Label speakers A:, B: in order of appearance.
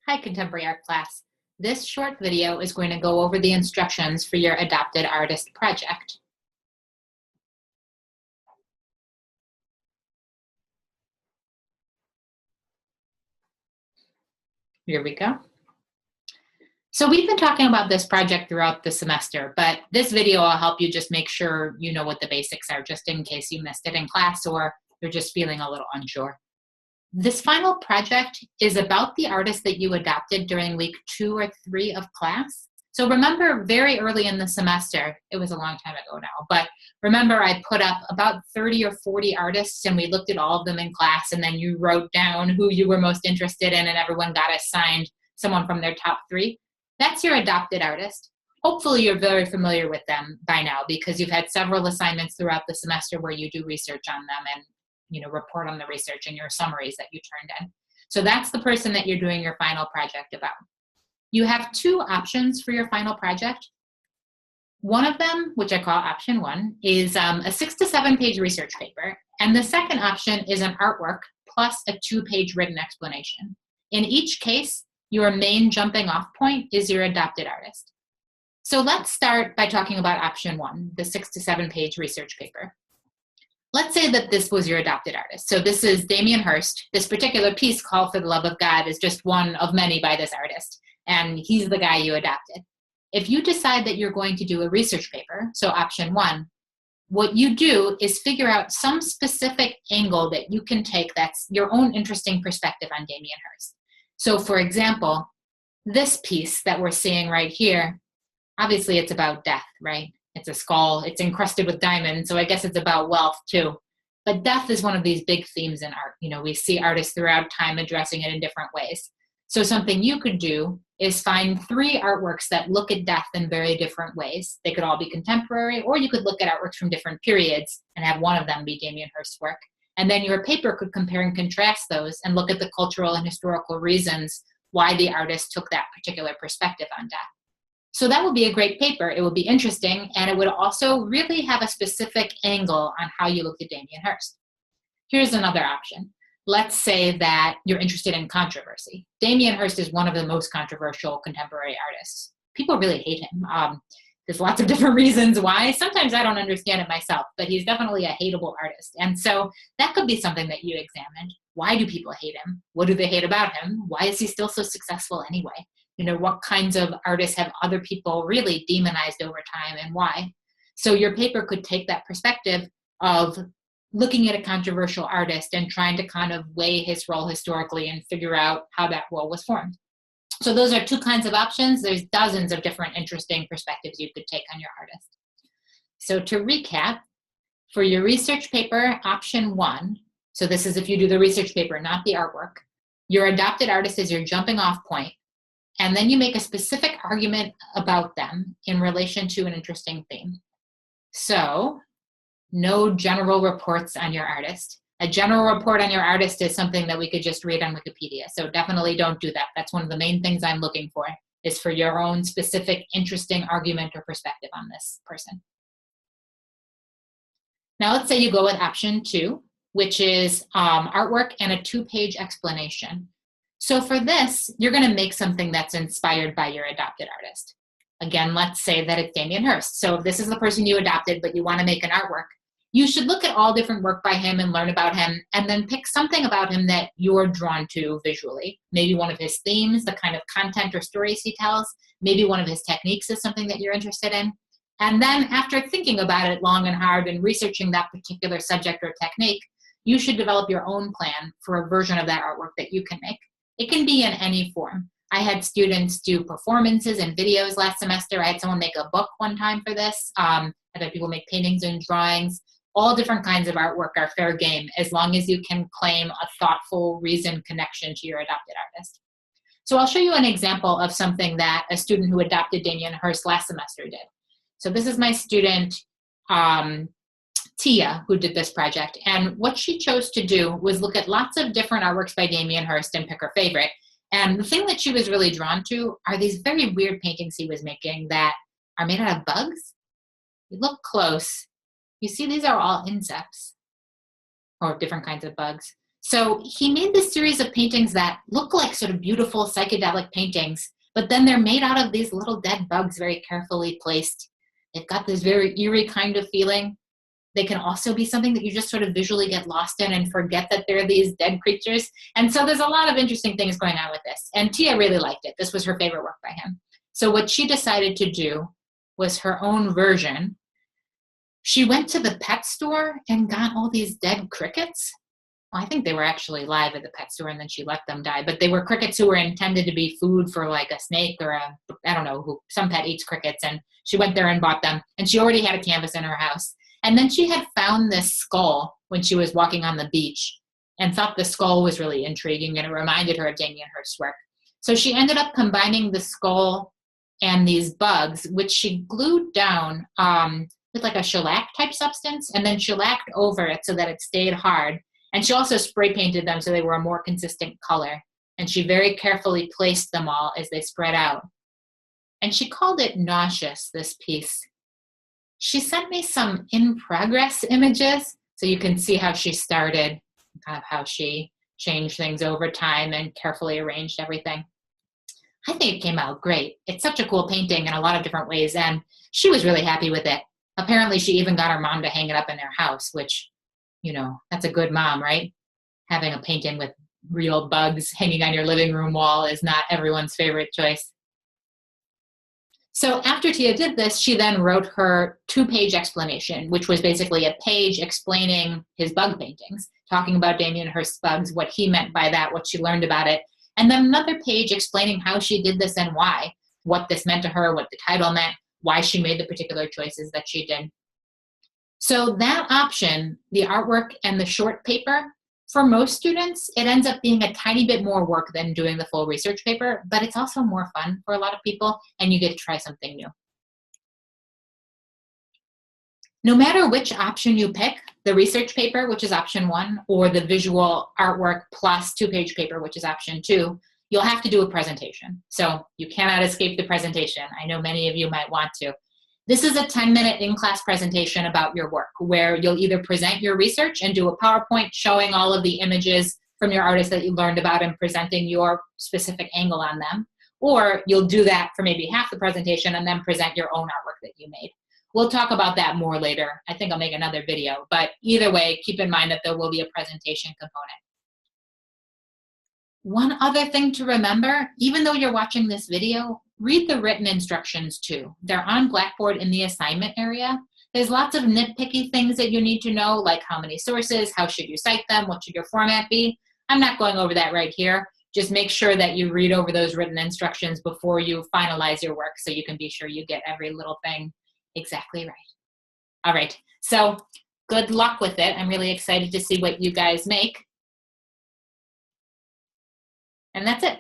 A: Hi, Contemporary Art class. This short video is going to go over the instructions for your Adopted Artist project. Here we go. So we've been talking about this project throughout the semester, but this video will help you just make sure you know what the basics are, just in case you missed it in class or you're just feeling a little unsure. This final project is about the artist that you adopted during week 2 or 3 of class. So remember, very early in the semester, it was a long time ago now, but remember I put up about 30 or 40 artists and we looked at all of them in class, and then you wrote down who you were most interested in and everyone got assigned someone from their top 3. That's your adopted artist. Hopefully you're very familiar with them by now because you've had several assignments throughout the semester where you do research on them and report on the research in your summaries that you turned in. So that's the person that you're doing your final project about. You have 2 options for your final project. One of them, which I call option 1, is a 6 to 7 page research paper. And the second option is an artwork plus a 2-page written explanation. In each case, your main jumping off point is your adopted artist. So let's start by talking about option 1, the 6 to 7 page research paper. Let's say that this was your adopted artist. So this is Damien Hirst. This particular piece, Call for the Love of God, is just one of many by this artist, and he's the guy you adopted. If you decide that you're going to do a research paper, so option 1, what you do is figure out some specific angle that you can take that's your own interesting perspective on Damien Hirst. So for example, this piece that we're seeing right here, obviously it's about death, right? It's a skull, it's encrusted with diamonds, so I guess it's about wealth too. But death is one of these big themes in art. We see artists throughout time addressing it in different ways. So something you could do is find 3 artworks that look at death in very different ways. They could all be contemporary, or you could look at artworks from different periods and have one of them be Damien Hirst's work. And then your paper could compare and contrast those and look at the cultural and historical reasons why the artist took that particular perspective on death. So that would be a great paper. It would be interesting, and it would also really have a specific angle on how you look at Damien Hirst. Here's another option. Let's say that you're interested in controversy. Damien Hirst is one of the most controversial contemporary artists. People really hate him. There's lots of different reasons why. Sometimes I don't understand it myself, but he's definitely a hateable artist. And so that could be something that you examined. Why do people hate him? What do they hate about him? Why is he still so successful anyway? What kinds of artists have other people really demonized over time and why? So your paper could take that perspective of looking at a controversial artist and trying to kind of weigh his role historically and figure out how that role was formed. So those are 2 kinds of options. There's dozens of different interesting perspectives you could take on your artist. So to recap, for your research paper, option 1, so this is if you do the research paper, not the artwork, your adopted artist is your jumping off point. And then you make a specific argument about them in relation to an interesting theme. So, no general reports on your artist. A general report on your artist is something that we could just read on Wikipedia. So definitely don't do that. That's one of the main things I'm looking for, is for your own specific, interesting argument or perspective on this person. Now let's say you go with option 2, which is artwork and a 2-page explanation. So for this, you're going to make something that's inspired by your adopted artist. Again, let's say that it's Damien Hirst. So if this is the person you adopted, but you want to make an artwork, you should look at all different work by him and learn about him, and then pick something about him that you're drawn to visually. Maybe one of his themes, the kind of content or stories he tells. Maybe one of his techniques is something that you're interested in. And then after thinking about it long and hard and researching that particular subject or technique, you should develop your own plan for a version of that artwork that you can make. It can be in any form. I had students do performances and videos last semester. I had someone make a book one time for this. I've had people make paintings and drawings. All different kinds of artwork are fair game as long as you can claim a thoughtful, reasoned connection to your adopted artist. So I'll show you an example of something that a student who adopted Damien Hirst last semester did. So this is my student, Tia, who did this project. And what she chose to do was look at lots of different artworks by Damien Hirst and pick her favorite. And the thing that she was really drawn to are these very weird paintings he was making that are made out of bugs. You look close, you see these are all insects or different kinds of bugs. So he made this series of paintings that look like sort of beautiful psychedelic paintings, but then they're made out of these little dead bugs very carefully placed. They've got this very eerie kind of feeling. They can also be something that you just sort of visually get lost in and forget that they're these dead creatures. And so there's a lot of interesting things going on with this. And Tia really liked it. This was her favorite work by him. So what she decided to do was her own version. She went to the pet store and got all these dead crickets. Well, I think they were actually live at the pet store and then she let them die. But they were crickets who were intended to be food for like a snake or I don't know, some pet eats crickets. And she went there and bought them. And she already had a canvas in her house. And then she had found this skull when she was walking on the beach and thought the skull was really intriguing and it reminded her of Damien Hirst's work. So she ended up combining the skull and these bugs, which she glued down with like a shellac type substance and then shellacked over it so that it stayed hard. And she also spray painted them so they were a more consistent color. And she very carefully placed them all as they spread out. And she called it Nauseous, this piece. She sent me some in-progress images so you can see how she started, kind of how she changed things over time and carefully arranged everything. I think it came out great. It's such a cool painting in a lot of different ways, and she was really happy with it. Apparently, she even got her mom to hang it up in their house, which, you know, that's a good mom, right? Having a painting with real bugs hanging on your living room wall is not everyone's favorite choice. So after Tia did this, she then wrote her 2-page explanation, which was basically a page explaining his bug paintings, talking about Damien Hirst's bugs, what he meant by that, what she learned about it, and then another page explaining how she did this and why, what this meant to her, what the title meant, why she made the particular choices that she did. So that option, the artwork and the short paper, for most students, it ends up being a tiny bit more work than doing the full research paper, but it's also more fun for a lot of people, and you get to try something new. No matter which option you pick, the research paper, which is option 1, or the visual artwork plus 2-page paper, which is option 2, you'll have to do a presentation. So you cannot escape the presentation. I know many of you might want to. This is a 10-minute in-class presentation about your work where you'll either present your research and do a PowerPoint showing all of the images from your artist that you learned about and presenting your specific angle on them, or you'll do that for maybe half the presentation and then present your own artwork that you made. We'll talk about that more later. I think I'll make another video, but either way, keep in mind that there will be a presentation component. One other thing to remember, even though you're watching this video, read the written instructions too. They're on Blackboard in the assignment area. There's lots of nitpicky things that you need to know, like how many sources, how should you cite them, what should your format be. I'm not going over that right here. Just make sure that you read over those written instructions before you finalize your work so you can be sure you get every little thing exactly right. All right, so good luck with it. I'm really excited to see what you guys make. And that's it.